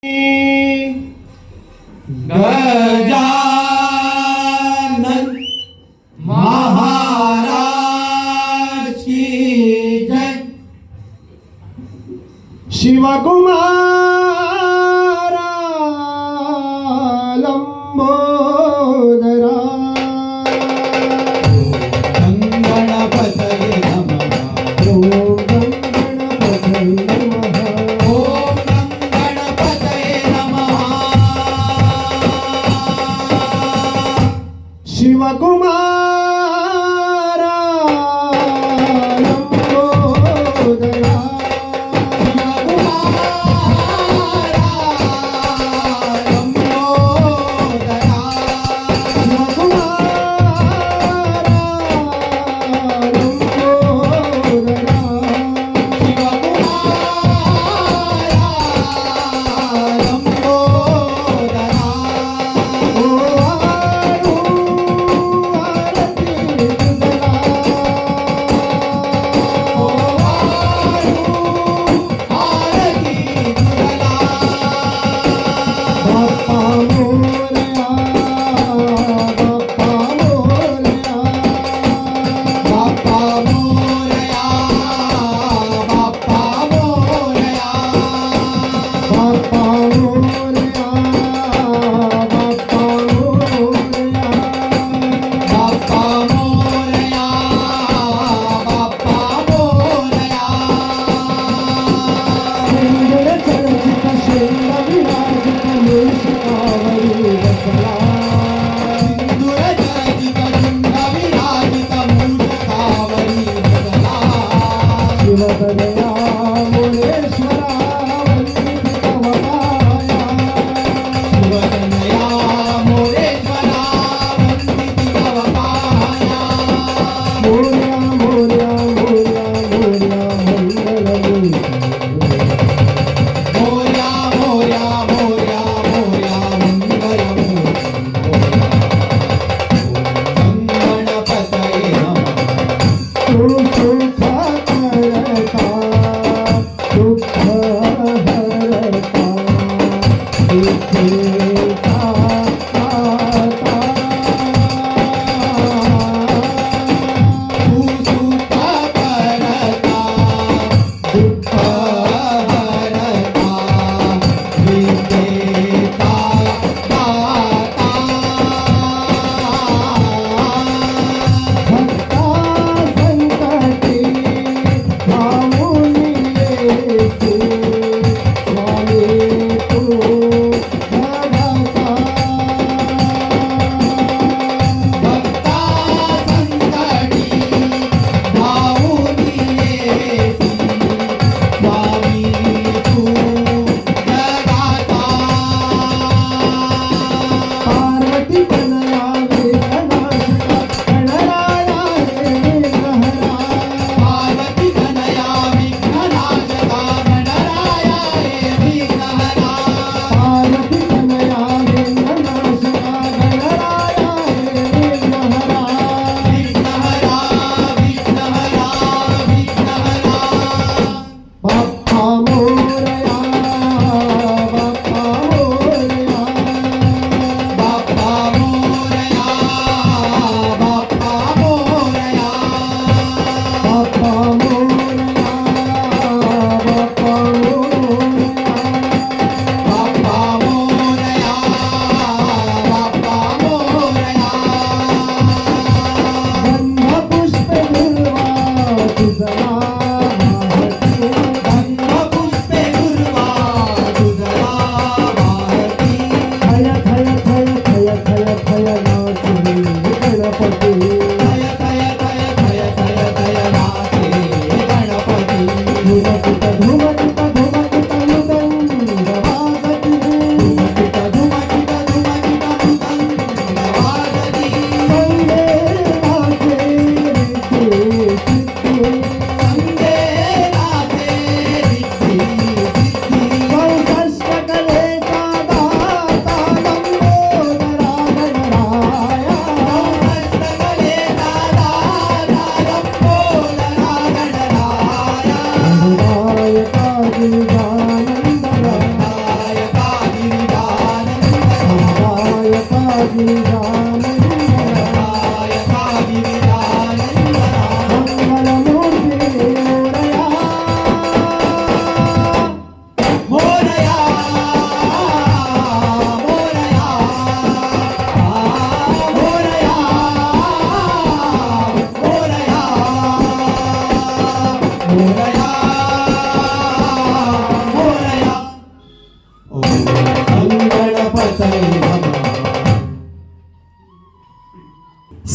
गजानन महाराज की जय। शिवकुमार लंबोदरा गणपतये नमः। ओम गणपतये नमः। ओम गणपतये नमः। शिवकुमार लंबोदरा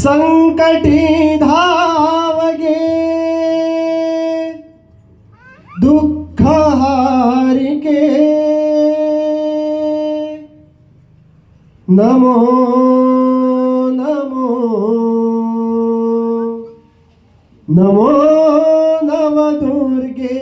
संकटी धावगे दुःख हारिके नमो नमो नमो नवदुर्गे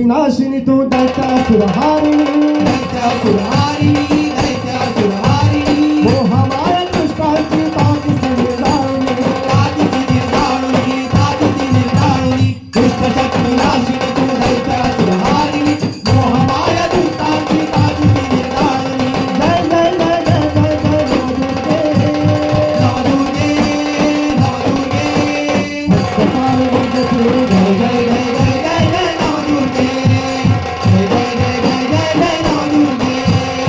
नाशिनी तू दैत्यासुरहारिणी मोहमाया दुष्टांची ताकदीची निर्दाळुनी दुष्टशक्ती नाशिनी तू दैत्यासुरहारिणी मोहमाया दुष्टांची ताकदीची निर्दाळुनी जय जय जय जय जय जय नवदुर्गे नवदुर्गे भक्तकाल वंदते जय जय जय जय जय नवदुर्गे जय जय जय जय जय नवदुर्गे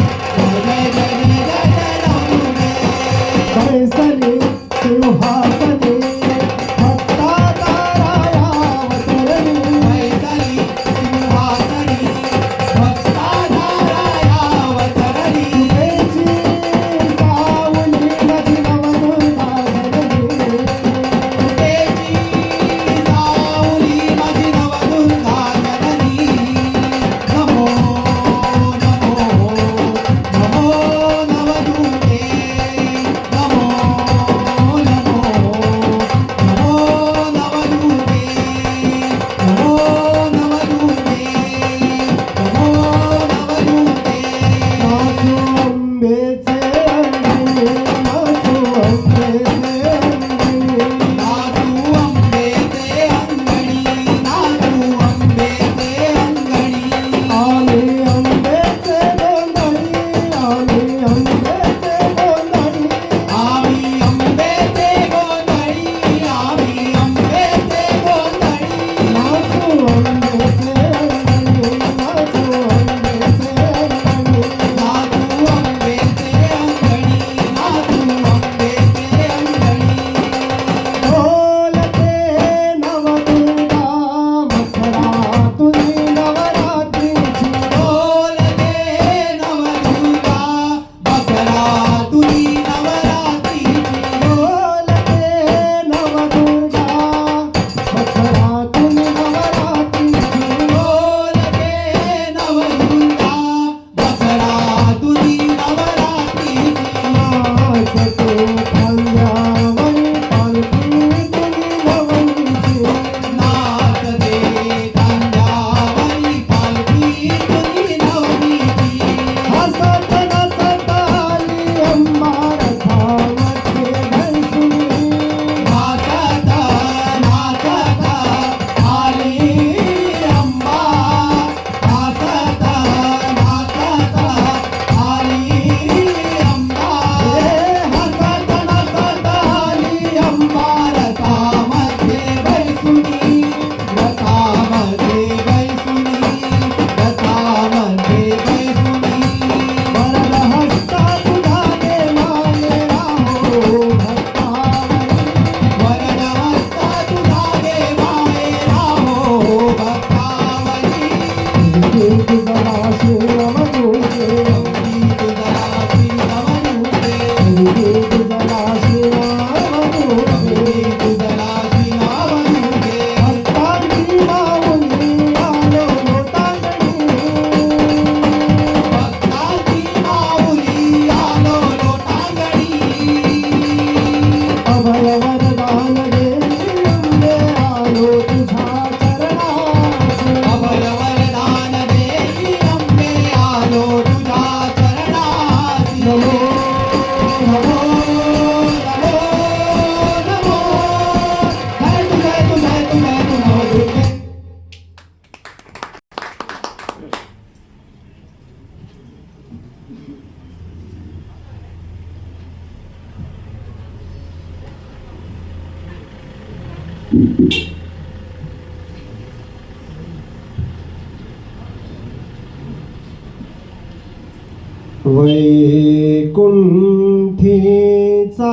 वैकुंठीचा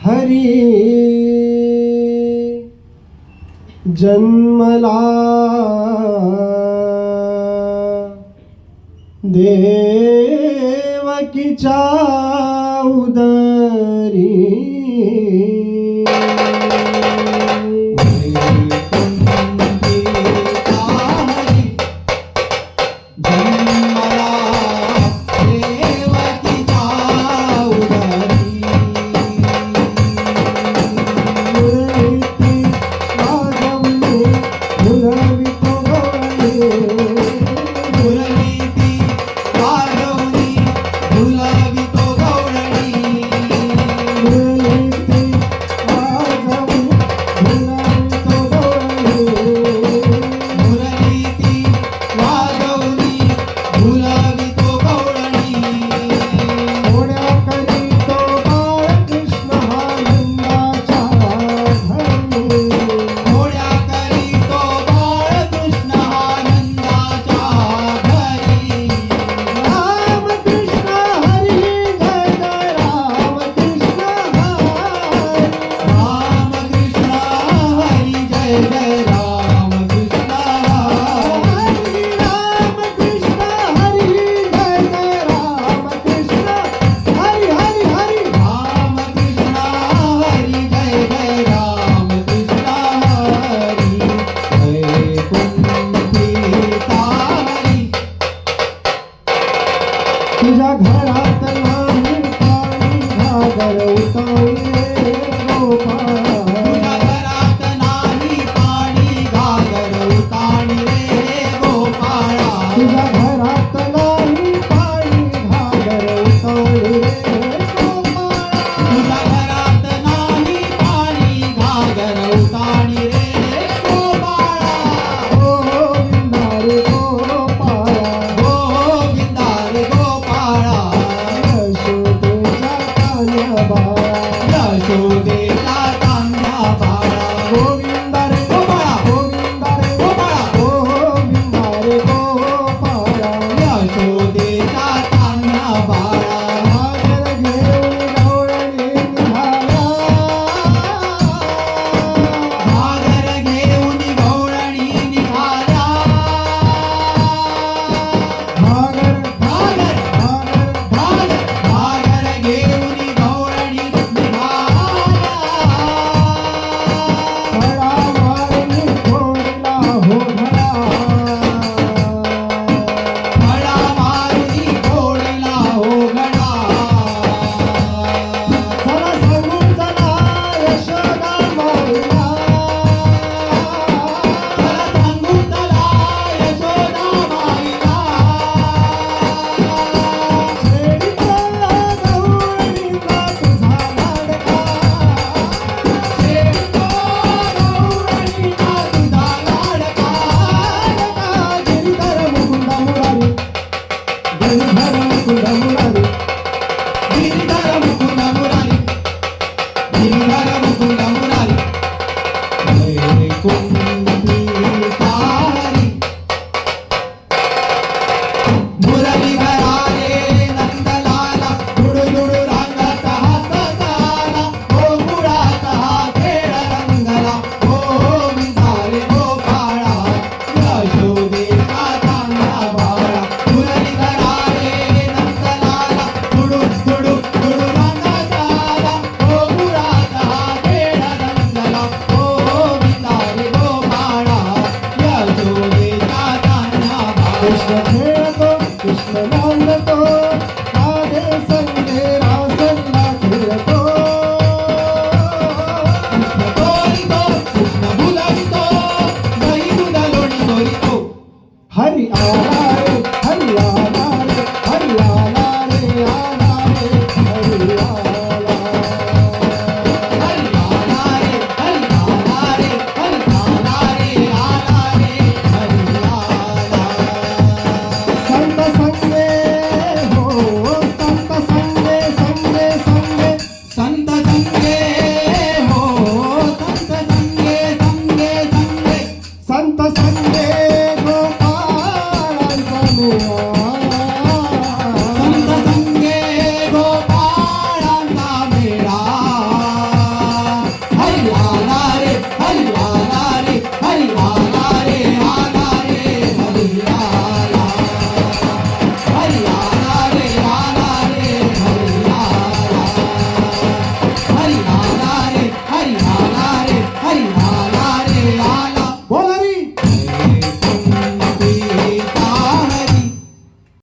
हरी जन्मला देवकीच्या उदरी तुझ्या घरात नाही पाणी घागर उतावली रे गोपाळा तुझ्या घरात नाही पाणी घागर उताणी रे गोपाळा तुझ्या घरात नाही पाणी घागर उतावली रे गोपाळा तुझ्या घरात नाही पाणी घागर उताणी रे गोपाळा गोविंदा रे गोपाळा गोविंदा रे गोपाळा यशोदेच्या कान्या बाळा यशोदेचा कांदा बाळा गोविंदा रे गोपाळा गोविंदा रे गोपाळा गोविंदा रे गोपाळा यशोदेचा कांदा बाळा घागर घेऊन गवळणी निघाला घागर घेऊन गवळणी निघाल्या घागर घागर घागर घागर घागर घेऊन गवळणी निघाल्या फळा मारली घोडला हो घडा फळा मारुती घोडीला हो गडा चला सांगून चला यशोदा माईला चला सांगू चला यशोदा माईला शेडीचा गवळणीचा तुझा लाडका शेवटो गवळणीचा तुझा लाडका गिरिधर मुकुंदा मुरारी गिरिधर मुकुंदा मुरारी गिरिधर मुकुंद मुरारी गिरिधर मुकुंद मुरारी वैकुंठी कारी मुरली घरारे नंदलाला दुडू रंगात हसताना गोकुळात हा खेळ रंगला गोविंदा रे गोपाळा यशोदेचा चांगला बाळा मुरली घरारे नंदलाला दुडू रंगात आला गोकुळात हा खेळ रंगला गोविंदा रे गोपाळा यशोदेचा चांगला कृष्ण बाळा खेळतो कृष्ण नांदतो राधे संगे रासला खेळतो कृष्ण तोरितो कृष्ण भुलवितो दही दूध लोणी तोरितो हरी आला रे हरी आला रे हरी आला रे आला रे हरी आला हरी आला रे हरी आला रे हरी आला रे आला रे हरी आला संत संगे हो प्रभु